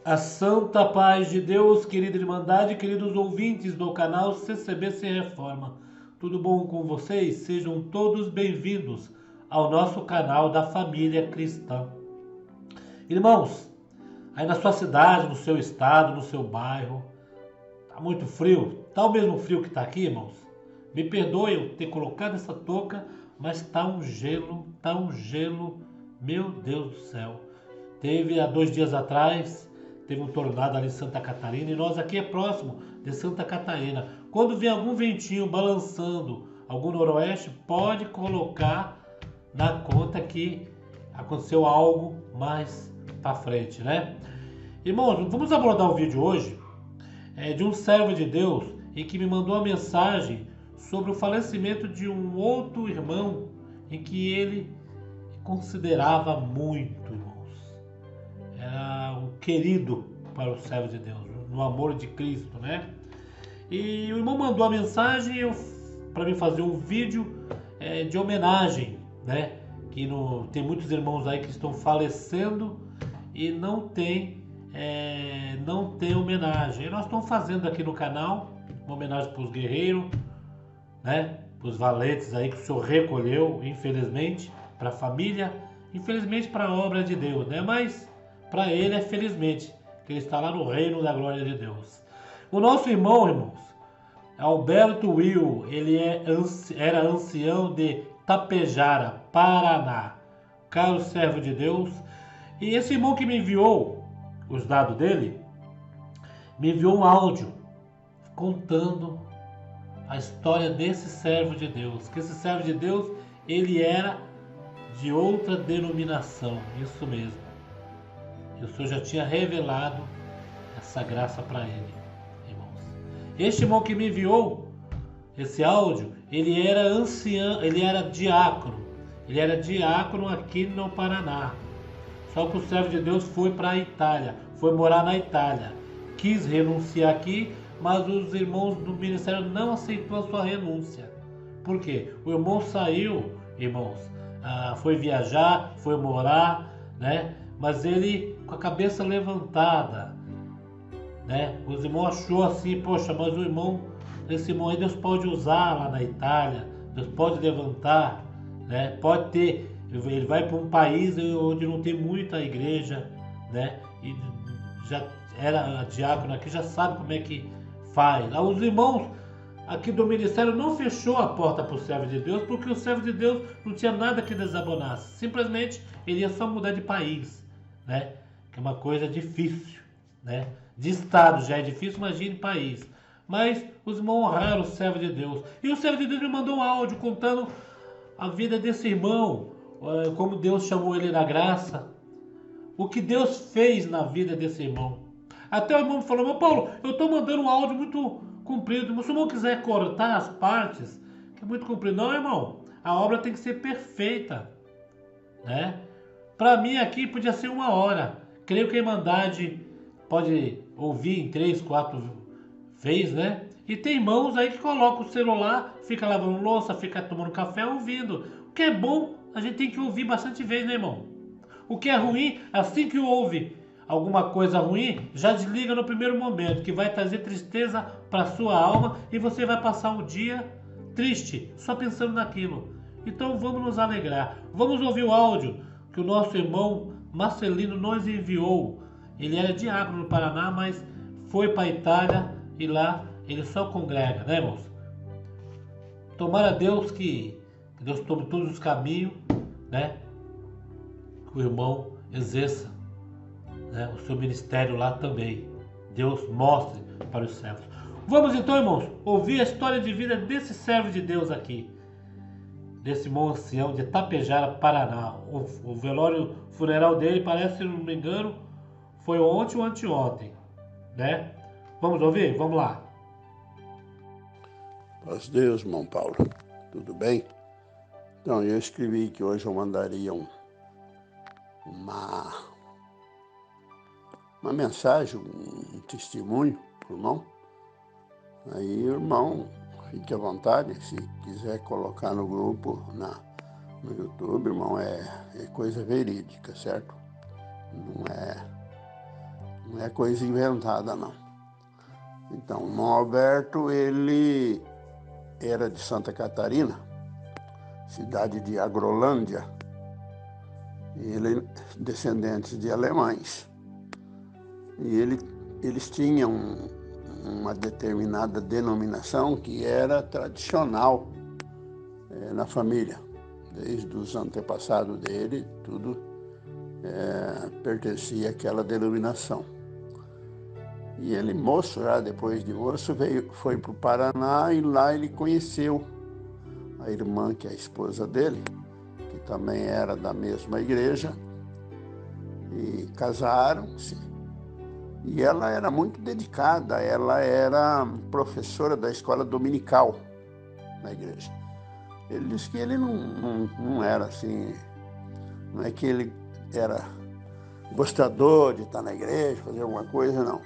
A santa paz de Deus, querida Irmandade, queridos ouvintes do canal CCBC Reforma. Tudo bom com vocês? Sejam todos bem-vindos ao nosso canal da família cristã. Irmãos, aí na sua cidade, no seu estado, no seu bairro, tá muito frio? Tá o mesmo frio que tá aqui, irmãos? Me perdoe eu ter colocado essa touca, mas tá um gelo, meu Deus do céu. Há 2 dias atrás, teve um tornado ali em Santa Catarina e nós aqui é próximo de Santa Catarina. Quando vem algum ventinho balançando, algum noroeste, pode colocar na conta que aconteceu algo mais para frente, né? Irmãos, vamos abordar o vídeo hoje de um servo de Deus em que me mandou uma mensagem sobre o falecimento de um outro irmão em que ele considerava muito, irmãos. Era um querido para o servo de Deus, no amor de Cristo, né? E o irmão mandou a mensagem para mim fazer um vídeo de homenagem, né? Tem muitos irmãos aí que estão falecendo e não tem homenagem. E nós estamos fazendo aqui no canal uma homenagem para os guerreiros, né? Para os valentes aí que o Senhor recolheu, infelizmente, para a família, infelizmente para a obra de Deus, né? Mas para ele é felizmente, que ele está lá no reino da glória de Deus. O nosso irmão, irmãos, Alberto Will, era ancião de Tapejara, Paraná, caro servo de Deus. E esse irmão que me enviou os dados dele, me enviou um áudio contando a história desse servo de Deus. Que esse servo de Deus, ele era de outra denominação, isso mesmo. E o Senhor já tinha revelado essa graça para ele, irmãos. Este irmão que me enviou esse áudio, ele era ancião, ele era diácono aqui no Paraná. Só que o servo de Deus foi para a Itália, foi morar na Itália. Quis renunciar aqui, mas os irmãos do ministério não aceitou a sua renúncia. Por quê? O irmão saiu, irmãos, foi viajar, foi morar, né? Mas ele com a cabeça levantada, né? Os irmãos achou assim, poxa, mas esse irmão aí Deus pode usar lá na Itália, Deus pode levantar, né? Pode ter, ele vai para um país onde não tem muita igreja, né? E já era diácono aqui, já sabe como é que faz. Os irmãos aqui do ministério não fechou a porta para o servo de Deus, porque o servo de Deus não tinha nada que desabonasse. Simplesmente ele ia só mudar de país, né? Que é uma coisa difícil, né? De estado já é difícil, imagine país. Mas os irmãos honraram o servo de Deus. E o servo de Deus me mandou um áudio contando a vida desse irmão, como Deus chamou ele na graça, o que Deus fez na vida desse irmão. Até o irmão me falou, mas Paulo, eu estou mandando um áudio muito comprido, mas se o irmão quiser cortar as partes, que é muito comprido. Não, irmão, a obra tem que ser perfeita, né? Para mim aqui podia ser 1 hora. Creio que a Irmandade pode ouvir em 3, 4 vezes, né? E tem irmãos aí que colocam o celular, fica lavando louça, fica tomando café, ouvindo. O que é bom, a gente tem que ouvir bastante vezes, né, irmão? O que é ruim, assim que ouve alguma coisa ruim, já desliga no primeiro momento, que vai trazer tristeza para sua alma e você vai passar um dia triste, só pensando naquilo. Então vamos nos alegrar. Vamos ouvir o áudio que o nosso irmão Marcelino nos enviou. Ele era diácono no Paraná, mas foi para a Itália e lá ele só congrega, né, irmãos? Tomara a Deus que Deus tome todos os caminhos, né? Que o irmão exerça, né, o seu ministério lá também. Deus mostre para os servos. Vamos então, irmãos, ouvir a história de vida desse servo de Deus aqui, desse irmão ancião de Tapejara, Paraná. O velório funeral dele, parece, se não me engano, foi ontem ou anteontem, né? Vamos ouvir? Vamos lá. Paz de Deus, irmão Paulo. Tudo bem? Então, eu escrevi que hoje eu mandaria uma mensagem, um testemunho para o irmão. Aí o irmão, fique à vontade, se quiser colocar no grupo, no YouTube, irmão, é coisa verídica, certo? não é coisa inventada, não. Então, o irmão Alberto, ele era de Santa Catarina, cidade de Agrolândia. Ele descendente de alemães. E eles tinham uma determinada denominação que era tradicional na família. Desde os antepassados dele, tudo pertencia àquela denominação. E ele, moço, já depois de moço, foi para o Paraná e lá ele conheceu a irmã, que é a esposa dele, que também era da mesma igreja, e casaram-se. E ela era muito dedicada, ela era professora da escola dominical na igreja. Ele disse que ele não era assim, não é que ele era gostador de estar na igreja, fazer alguma coisa, não.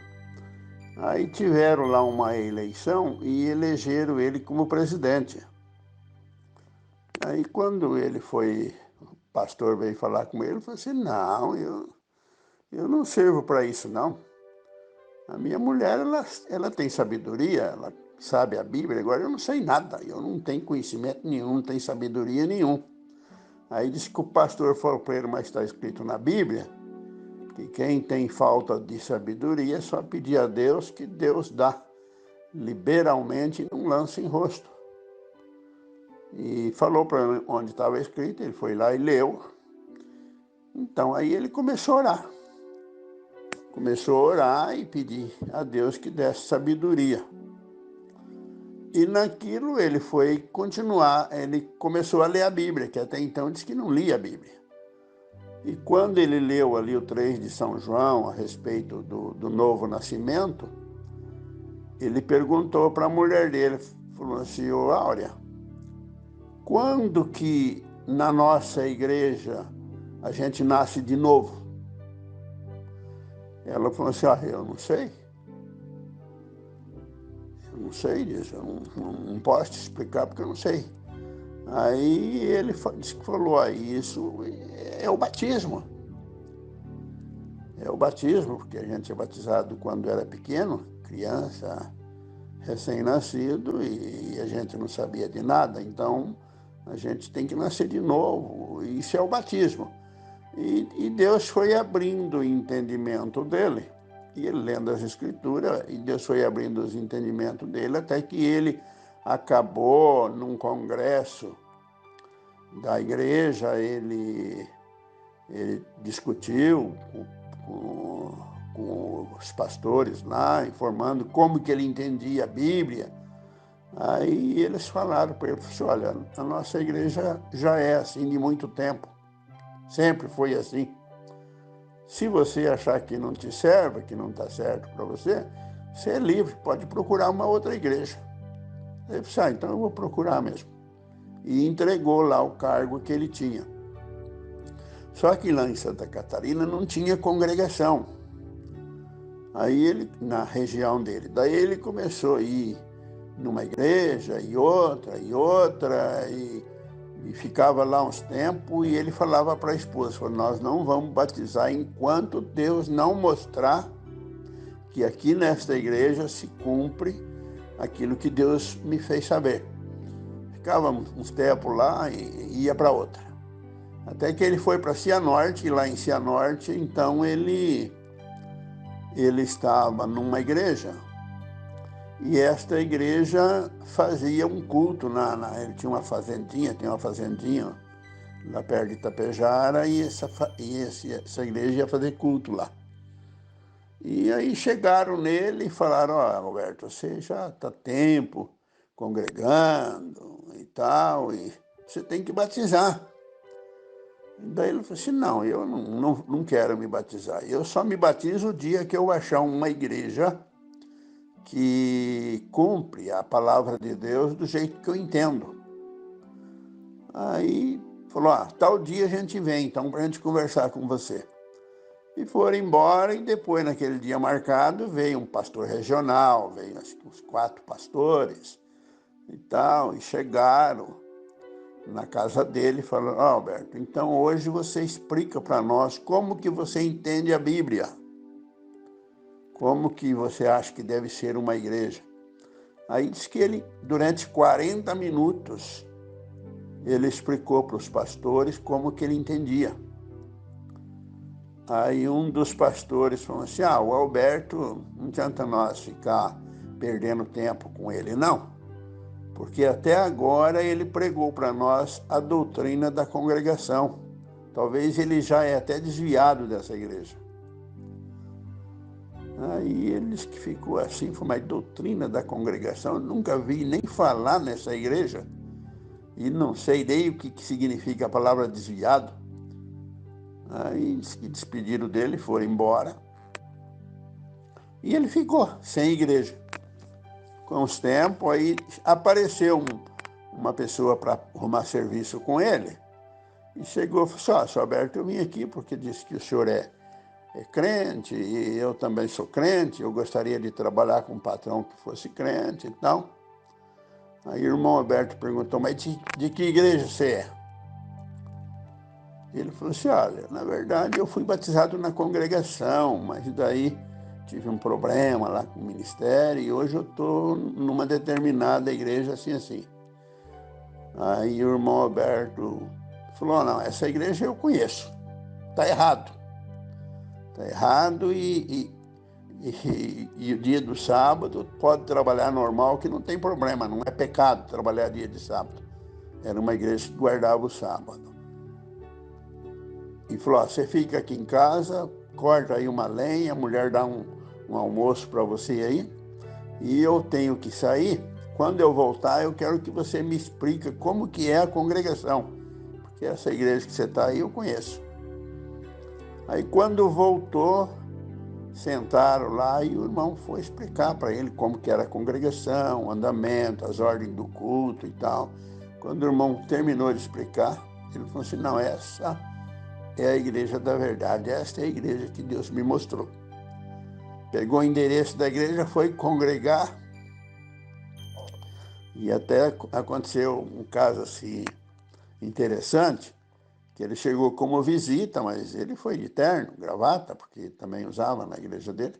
Aí tiveram lá uma eleição e elegeram ele como presidente. Aí quando ele foi, o pastor veio falar com ele, falou assim, não, eu não sirvo para isso, não. A minha mulher, ela tem sabedoria, ela sabe a Bíblia, agora eu não sei nada, eu não tenho conhecimento nenhum, não tenho sabedoria nenhum. Aí disse que o pastor falou para ele, mas está escrito na Bíblia, que quem tem falta de sabedoria é só pedir a Deus, que Deus dá liberalmente e não lança em rosto. E falou para ele onde estava escrito, ele foi lá e leu. Então aí ele começou a orar. Começou a orar e pedir a Deus que desse sabedoria. E naquilo ele foi continuar, ele começou a ler a Bíblia, que até então disse que não lia a Bíblia. E quando ele leu ali o 3 de São João, a respeito do novo nascimento, ele perguntou para a mulher dele, falou assim, ô Áurea, quando que na nossa igreja a gente nasce de novo? Ela falou assim, eu não sei. Eu não sei disso, eu não posso te explicar porque eu não sei. Aí ele disse que falou, isso é o batismo. É o batismo, porque a gente é batizado quando era pequeno, criança, recém-nascido, e a gente não sabia de nada, então a gente tem que nascer de novo, isso é o batismo. E Deus foi abrindo o entendimento dele, e ele lendo as Escrituras, e Deus foi abrindo os entendimentos dele, até que ele acabou num congresso da igreja, ele discutiu com os pastores lá, informando como que ele entendia a Bíblia. Aí eles falaram para ele, olha, a nossa igreja já é assim de muito tempo, sempre foi assim. Se você achar que não te serve, que não está certo para você, você é livre, pode procurar uma outra igreja. Ele disse, então eu vou procurar mesmo. E entregou lá o cargo que ele tinha. Só que lá em Santa Catarina não tinha congregação. Aí ele, na região dele, daí ele começou a ir numa igreja e outra, e ficava lá uns tempos, e ele falava para a esposa, falou, nós não vamos batizar enquanto Deus não mostrar que aqui nesta igreja se cumpre aquilo que Deus me fez saber. Ficava uns tempos lá e ia para outra. Até que ele foi para Cianorte, e lá em Cianorte, então ele estava numa igreja, e esta igreja fazia um culto, ele tinha uma fazendinha lá perto de Itapejara, e essa igreja ia fazer culto lá. E aí chegaram nele e falaram, Roberto, você já está tempo congregando e tal, e você tem que batizar. Daí ele falou assim, não, eu não quero me batizar. Eu só me batizo o dia que eu achar uma igreja que cumpre a palavra de Deus do jeito que eu entendo. Aí falou, tal dia a gente vem, então, para a gente conversar com você. E foram embora, e depois, naquele dia marcado, veio um pastor regional, veio uns 4 pastores e tal, e chegaram na casa dele, falando, Alberto, então hoje você explica para nós como que você entende a Bíblia. como que você acha que deve ser uma igreja? Aí diz que ele, durante 40 minutos, ele explicou para os pastores como que ele entendia. Aí um dos pastores falou assim, o Alberto, não adianta nós ficar perdendo tempo com ele, não. Porque até agora ele pregou para nós a doutrina da congregação. Talvez ele já é até desviado dessa igreja. Aí eles que ficou assim, foi uma doutrina da congregação. Eu nunca vi nem falar nessa igreja. E não sei nem o que significa a palavra desviado. Aí se despediram dele, foram embora. E ele ficou sem igreja. Com os tempos, aí apareceu uma pessoa para arrumar serviço com ele. E chegou e falou assim, Sr. Alberto, eu vim aqui porque disse que o senhor é crente, e eu também sou crente, eu gostaria de trabalhar com um patrão que fosse crente e tal. Aí o irmão Alberto perguntou, mas de que igreja você é? Ele falou assim, olha, na verdade eu fui batizado na congregação, mas daí tive um problema lá com o ministério e hoje eu estou numa determinada igreja assim. Aí o irmão Alberto falou, não, essa igreja eu conheço, está errado. Está errado e o dia do sábado pode trabalhar normal, que não tem problema, não é pecado trabalhar dia de sábado. Era uma igreja que guardava o sábado. E falou, você fica aqui em casa, corta aí uma lenha, a mulher dá um almoço para você aí, e eu tenho que sair. Quando eu voltar, eu quero que você me explique como que é a congregação, porque essa igreja que você está aí eu conheço. Aí quando voltou, sentaram lá e o irmão foi explicar para ele como que era a congregação, o andamento, as ordens do culto e tal. Quando o irmão terminou de explicar, ele falou assim, não, essa é a igreja da verdade, esta é a igreja que Deus me mostrou. Pegou o endereço da igreja, foi congregar e até aconteceu um caso assim interessante, que ele chegou como visita, mas ele foi de terno, gravata, porque também usava na igreja dele.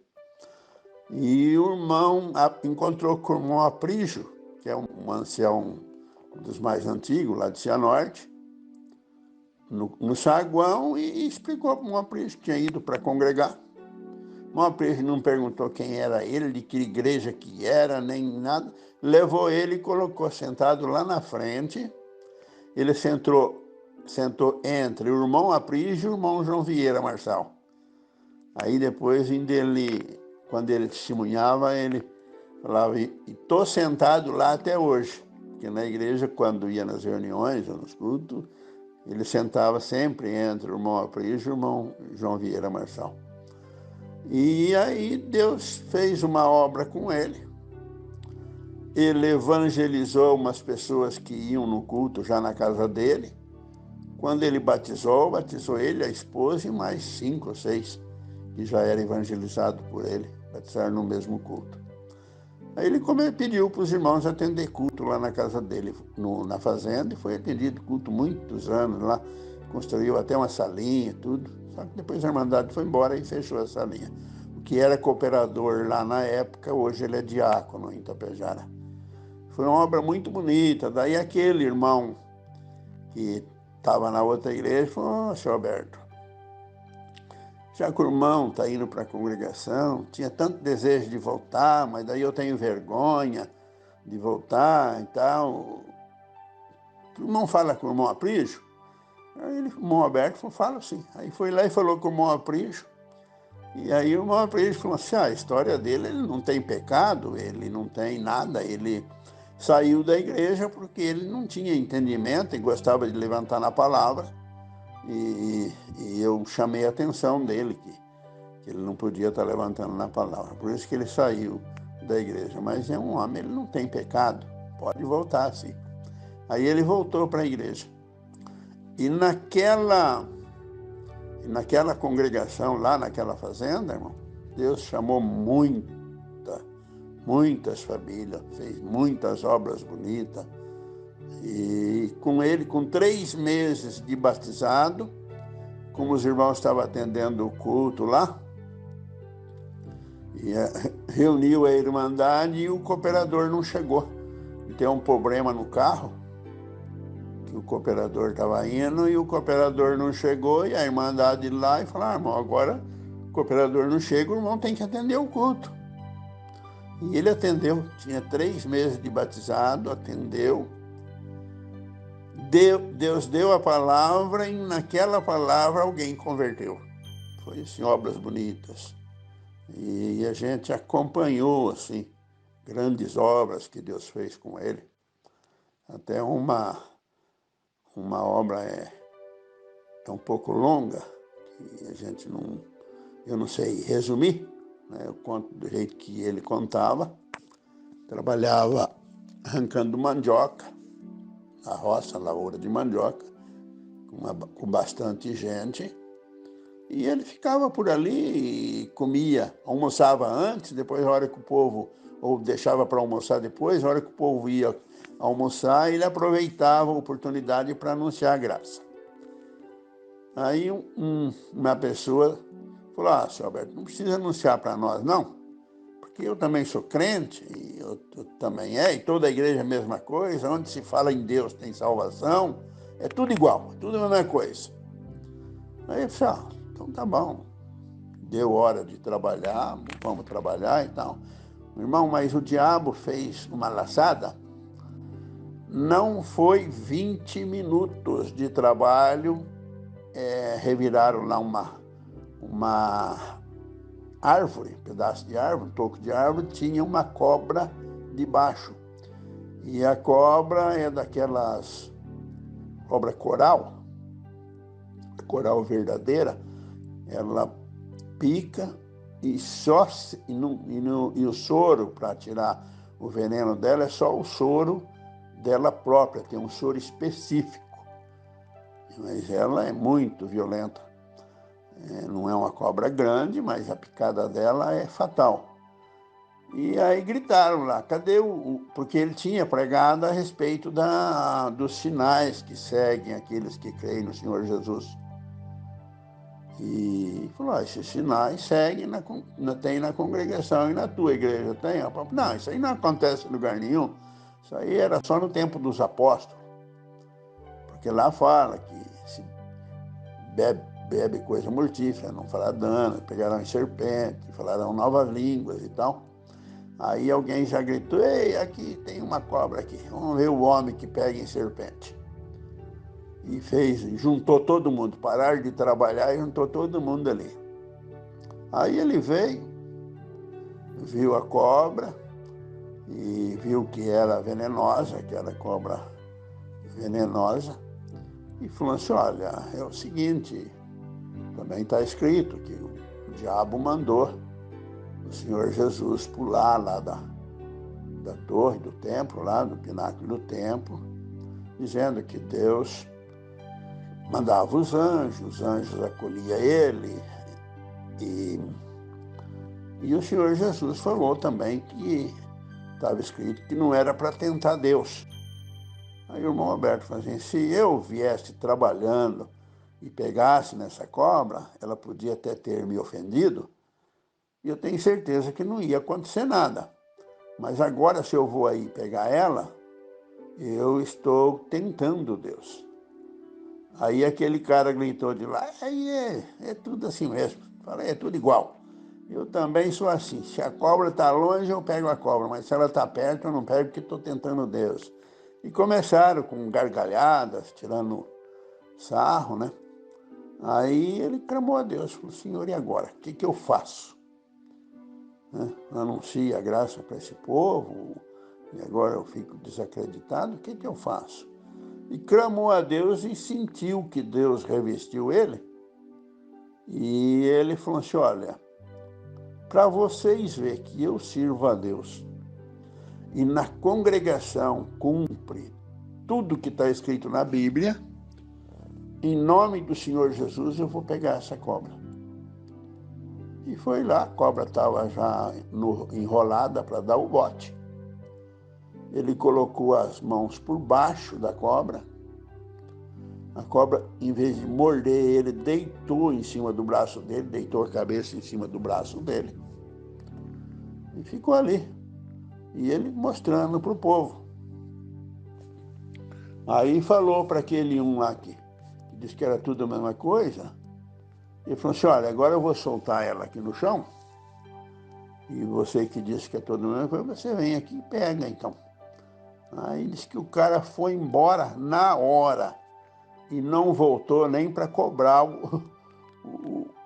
E o irmão encontrou com o irmão Aprígio, que é um ancião dos mais antigos, lá de Cianorte, no saguão, e explicou para o irmão Aprígio que tinha ido para congregar. O irmão Aprígio não perguntou quem era ele, de que igreja que era, nem nada. Levou ele e colocou sentado lá na frente. Ele sentou entre o irmão Aprígio e o irmão João Vieira Marçal. Aí depois, quando ele testemunhava, ele falava, e estou sentado lá até hoje. Porque na igreja, quando ia nas reuniões ou nos cultos, ele sentava sempre entre o irmão Aprígio e o irmão João Vieira Marçal. E aí Deus fez uma obra com ele. Ele evangelizou umas pessoas que iam no culto já na casa dele. Quando ele batizou ele, a esposa e mais 5 ou 6 que já era evangelizado por ele, batizaram no mesmo culto. Aí ele pediu para os irmãos atender culto lá na casa dele, na fazenda, e foi atendido culto muitos anos lá, construiu até uma salinha e tudo, só que depois a Irmandade foi embora e fechou a salinha. O que era cooperador lá na época, hoje ele é diácono em Itapejara. Foi uma obra muito bonita, daí aquele irmão que estava na outra igreja falou, Sr. Alberto, já que o irmão está indo para a congregação, tinha tanto desejo de voltar, mas daí eu tenho vergonha de voltar e tal. O irmão fala com o irmão Aprígio? Aí o irmão Alberto falou, fala sim. Aí foi lá e falou com o irmão Aprígio. E aí o irmão Aprígio falou assim, a história dele, ele não tem pecado, ele não tem nada, ele saiu da igreja porque ele não tinha entendimento e gostava de levantar na palavra. E eu chamei a atenção dele, que ele não podia estar levantando na palavra. Por isso que ele saiu da igreja. Mas é um homem, ele não tem pecado, pode voltar, sim. Aí ele voltou para a igreja. E naquela congregação, lá naquela fazenda, irmão, Deus chamou muitas famílias, fez muitas obras bonitas. E com ele, com 3 meses de batizado, como os irmãos estavam atendendo o culto lá, E reuniu a Irmandade e o cooperador não chegou. Tem um problema no carro, que o cooperador estava indo e o cooperador não chegou, e a Irmandade lá e falou: irmão, agora o cooperador não chega, o irmão tem que atender o culto. E ele atendeu, tinha 3 meses de batizado, atendeu. Deus deu a palavra e naquela palavra alguém converteu. Foi assim, obras bonitas. E a gente acompanhou assim grandes obras que Deus fez com ele. Até uma obra é um pouco longa, e a gente não, eu não sei resumir, né? Eu conto do jeito que ele contava. Trabalhava arrancando mandioca, na roça, lavoura de mandioca, com bastante gente. E ele ficava por ali e comia, almoçava antes, depois a hora que o povo, ou deixava para almoçar depois, a hora que o povo ia almoçar, ele aproveitava a oportunidade para anunciar a graça. Aí uma pessoa falou: senhor Alberto, não precisa anunciar para nós, não, porque eu também sou crente, e eu também e toda a igreja é a mesma coisa, onde se fala em Deus tem salvação, é tudo igual, tudo a mesma coisa. Aí eu falei: então tá bom, deu hora de trabalhar, vamos trabalhar e tal. Irmão, mas o diabo fez uma laçada. Não foi 20 minutos de trabalho, reviraram lá uma árvore, um pedaço de árvore, um toco de árvore, tinha uma cobra debaixo. E a cobra é daquelas cobra coral verdadeira, ela pica e só e o soro para tirar o veneno dela é só o soro dela própria, tem um soro específico. Mas ela é muito violenta. Não é uma cobra grande, mas a picada dela é fatal. E aí gritaram lá: cadê porque ele tinha pregado a respeito dos sinais que seguem aqueles que creem no Senhor Jesus. E falou: esses sinais seguem, tem na congregação e na tua igreja tem? Não, isso aí não acontece em lugar nenhum. Isso aí era só no tempo dos apóstolos. Porque lá fala que se bebe coisa mortífera, não fará dano, pegarão em serpente, falarão novas línguas e tal. Aí alguém já gritou: ei, aqui tem uma cobra aqui, vamos ver o homem que pega em serpente. E juntou todo mundo, pararam de trabalhar e juntou todo mundo ali. Aí ele veio, viu a cobra e viu que era venenosa, que era cobra venenosa, e falou assim: olha, é o seguinte, também está escrito que o diabo mandou o Senhor Jesus pular lá da torre do templo, lá do pináculo do templo, dizendo que Deus mandava os anjos acolhiam ele, e o Senhor Jesus falou também que estava escrito que não era para tentar Deus. Aí o irmão Alberto falou assim: se eu viesse trabalhando e pegasse nessa cobra, ela podia até ter me ofendido, e eu tenho certeza que não ia acontecer nada. Mas agora, se eu vou aí pegar ela, eu estou tentando Deus. Aí aquele cara gritou de lá: aí é tudo assim mesmo. Falei: é tudo igual. Eu também sou assim. Se a cobra está longe, eu pego a cobra, mas se ela está perto, eu não pego porque estou tentando Deus. E começaram com gargalhadas, tirando sarro, né? Aí ele clamou a Deus, falou: Senhor, e agora? O que eu faço? Anuncio a graça para esse povo, e agora eu fico desacreditado, o que eu faço? E clamou a Deus e sentiu que Deus revestiu ele. E ele falou assim: olha, para vocês verem que eu sirvo a Deus e na congregação cumpre tudo que está escrito na Bíblia, em nome do Senhor Jesus eu vou pegar essa cobra. E foi lá, a cobra estava já enrolada para dar o bote. Ele colocou as mãos por baixo da cobra. A cobra, em vez de morder ele, deitou em cima do braço dele, deitou a cabeça em cima do braço dele. E ficou ali. E ele mostrando para o povo. Aí falou para aquele um lá que disse que era tudo a mesma coisa. Ele falou assim, olha, agora eu vou soltar ela aqui no chão. E você que disse que é tudo a mesma coisa, você vem aqui e pega, então. Aí disse que o cara foi embora na hora. E não voltou nem para cobrar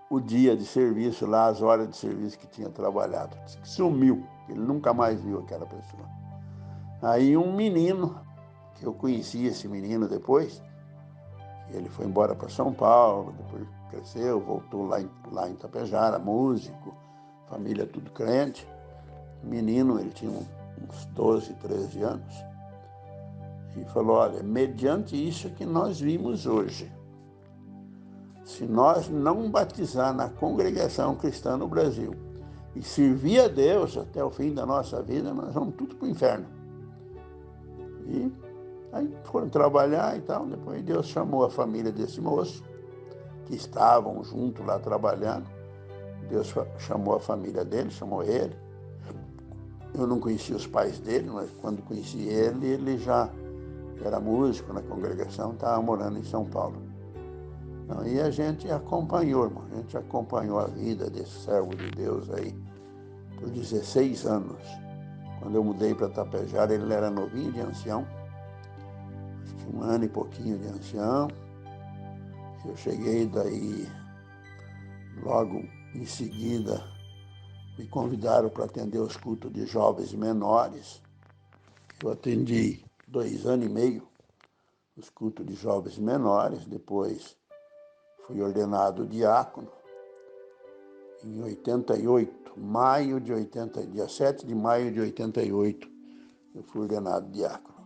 o dia de serviço lá, as horas de serviço que tinha trabalhado. Disse que sumiu, ele nunca mais viu aquela pessoa. Aí um menino, que eu conheci esse menino depois, ele foi embora para São Paulo, depois cresceu, voltou lá em Itapejara, músico, família tudo crente. Menino, ele tinha uns 12, 13 anos. E falou, olha, mediante isso que nós vimos hoje, se nós não batizar na congregação cristã no Brasil e servir a Deus até o fim da nossa vida, nós vamos tudo para o inferno. E aí foram trabalhar e tal, depois Deus chamou a família desse moço, que estavam juntos lá trabalhando. Deus chamou a família dele, chamou ele. Eu não conhecia os pais dele, mas quando conheci ele, ele já era músico na congregação, estava morando em São Paulo. Então, e a gente acompanhou, irmão, a gente acompanhou a vida desse servo de Deus aí por 16 anos. Quando eu mudei para Tapejara, ele era novinho de ancião, acho que 1 ano e pouquinho de ancião. Eu cheguei daí, logo em seguida, me convidaram para atender os cultos de jovens menores. Eu atendi 2 anos e meio os cultos de jovens menores, depois fui ordenado diácono. Em 88, dia 7 de maio de 88, eu fui ordenado diácono.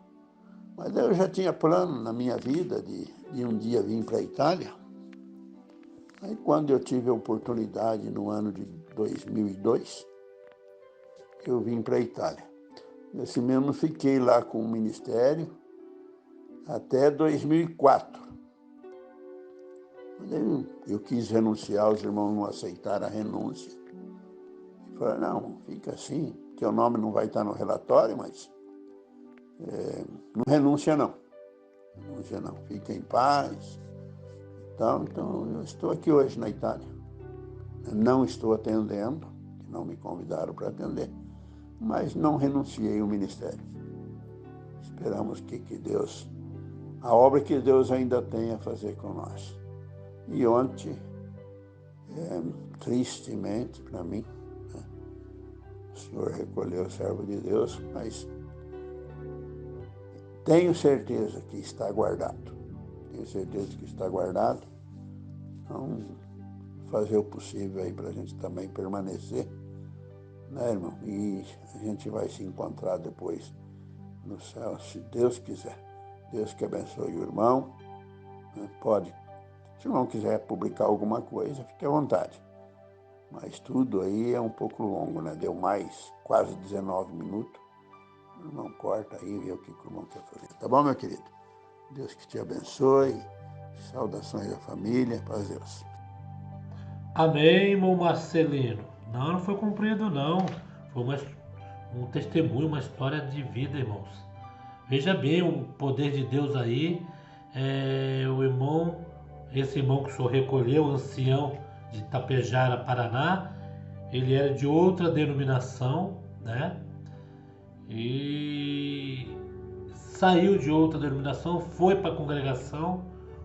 Mas eu já tinha plano na minha vida de um dia vir para a Itália. Aí quando eu tive a oportunidade, no ano de 2002, eu vim para a Itália. Nesse mesmo fiquei lá com o ministério até 2004. Eu quis renunciar, os irmãos não aceitaram a renúncia. Falaram, não, fica assim, teu nome não vai estar no relatório, mas não renuncia não. Renúncia não, fica em paz. Então eu estou aqui hoje na Itália. Eu não estou atendendo, não me convidaram para atender, mas não renunciei ao ministério. Esperamos que Deus, a obra que Deus ainda tem a fazer com nós. E ontem, tristemente para mim, o Senhor recolheu o servo de Deus, mas tenho certeza que está guardado. Tenho certeza que está guardado. Então, fazer o possível aí para a gente também permanecer, né, irmão? E a gente vai se encontrar depois no céu, se Deus quiser. Deus que abençoe o irmão. Né? Pode, se o irmão quiser publicar alguma coisa, fique à vontade. Mas tudo aí é um pouco longo, né? Deu mais quase 19 minutos. O irmão corta aí e vê o que o irmão quer fazer. Tá bom, meu querido? Deus que te abençoe. Saudações da família. Paz de Deus. Amém, irmão Marcelino. Não foi cumprido, não. Foi um testemunho, uma história de vida, irmãos. Veja bem o poder de Deus aí. Esse irmão que o senhor recolheu, o ancião de Itapejara, Paraná, ele era de outra denominação, né? E saiu de outra denominação, foi para a congregação,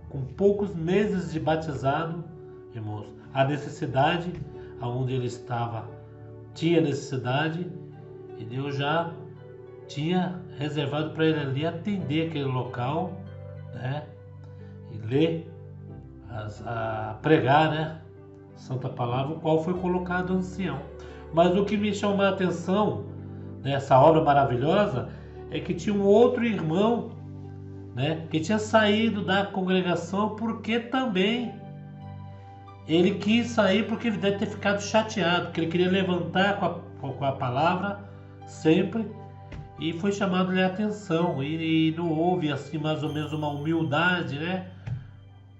com poucos meses de batizado, irmãos. A necessidade, aonde ele estava, tinha necessidade, e Deus já tinha reservado para ele ali atender aquele local, né? E ler, pregar, né? Santa Palavra, o qual foi colocado ancião. Mas o que me chamou a atenção nessa obra maravilhosa é que tinha um outro irmão, né? Que tinha saído da congregação porque também ele quis sair porque ele deve ter ficado chateado, porque ele queria levantar com a palavra sempre, e foi chamado-lhe a atenção, e não houve assim mais ou menos uma humildade, né,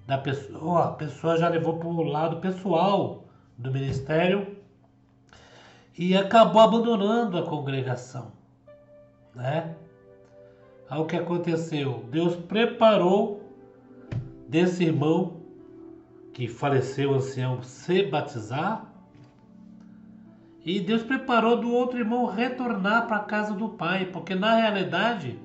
da pessoa. A pessoa já levou para o lado pessoal do ministério, e acabou abandonando a congregação, né? Aí o que aconteceu? Deus preparou desse irmão que faleceu, ancião, se batizar, e Deus preparou do outro irmão retornar para a casa do pai, porque na realidade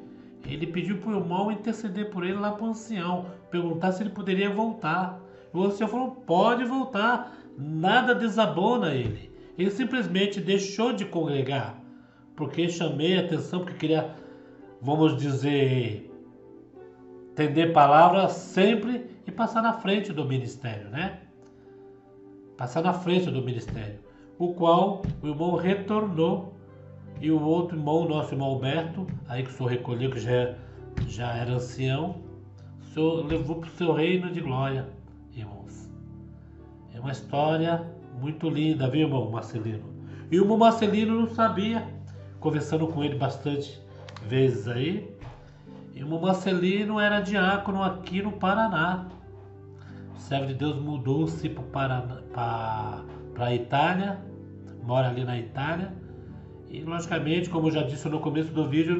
ele pediu para o irmão interceder por ele lá para o ancião, perguntar se ele poderia voltar. O ancião falou: pode voltar, nada desabona ele. Ele simplesmente deixou de congregar, porque chamei a atenção, porque queria, vamos dizer, entender palavras sempre e passar na frente do ministério, né? Passar na frente do ministério, o qual o irmão retornou, e o outro irmão, nosso irmão Alberto, aí que o senhor recolheu, que já era ancião, o senhor levou para o seu reino de glória, irmãos. É uma história muito linda, viu, irmão Marcelino? E o irmão Marcelino não sabia, conversando com ele bastante vezes aí, e o irmão Marcelino era diácono aqui no Paraná. O servo de Deus mudou-se para a Itália, mora ali na Itália, e logicamente, como eu já disse no começo do vídeo,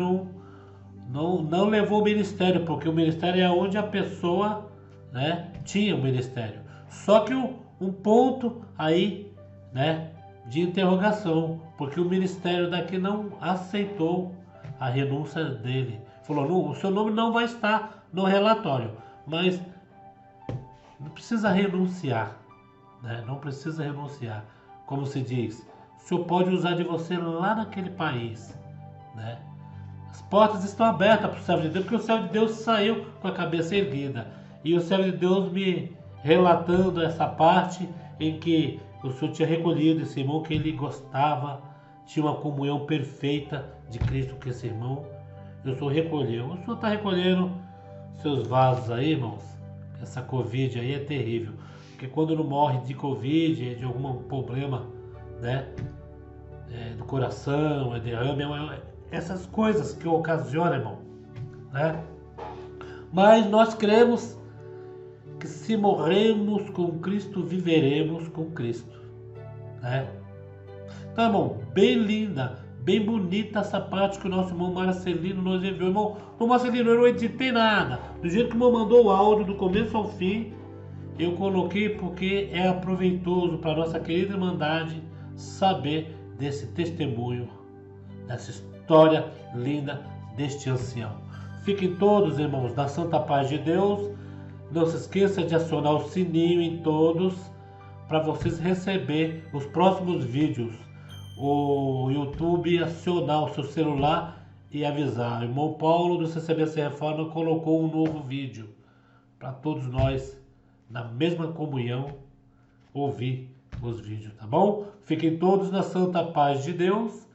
não levou o ministério, porque o ministério é onde a pessoa, né, tinha o ministério. Só que um ponto aí, né, de interrogação, porque o ministério daqui não aceitou a renúncia dele. Falou: não, o seu nome não vai estar no relatório, mas não precisa renunciar, né? Não precisa renunciar. Como se diz, o senhor pode usar de você lá naquele país, né? As portas estão abertas para o servo de Deus, porque o servo de Deus saiu com a cabeça erguida. E o servo de Deus me relatando essa parte em que o senhor tinha recolhido esse irmão, que ele gostava, tinha uma comunhão perfeita de Cristo com esse irmão. O senhor recolheu. O senhor está recolhendo seus vasos aí, irmãos? Essa Covid aí é terrível. Porque quando não morre de Covid, de algum problema, né, do coração, derrame, essas coisas que ocasiona, irmão, né? Mas nós cremos que se morremos com Cristo, viveremos com Cristo, né? Então, irmão, bem linda, bem bonita essa parte que o nosso irmão Marcelino nos enviou. Irmão Marcelino, eu não editei nada. Do jeito que o irmão mandou o áudio do começo ao fim, eu coloquei porque é proveitoso para a nossa querida Irmandade saber desse testemunho, dessa história linda deste ancião. Fiquem todos, irmãos, na santa paz de Deus. Não se esqueça de acionar o sininho em todos para vocês receber os próximos vídeos. O YouTube acionar o seu celular e avisar: o irmão Paulo do CCBC Reforma colocou um novo vídeo para todos nós, na mesma comunhão, ouvir os vídeos, tá bom? Fiquem todos na santa paz de Deus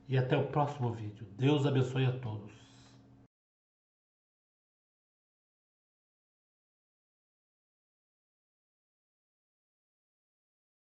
e até o próximo vídeo. Deus abençoe a todos.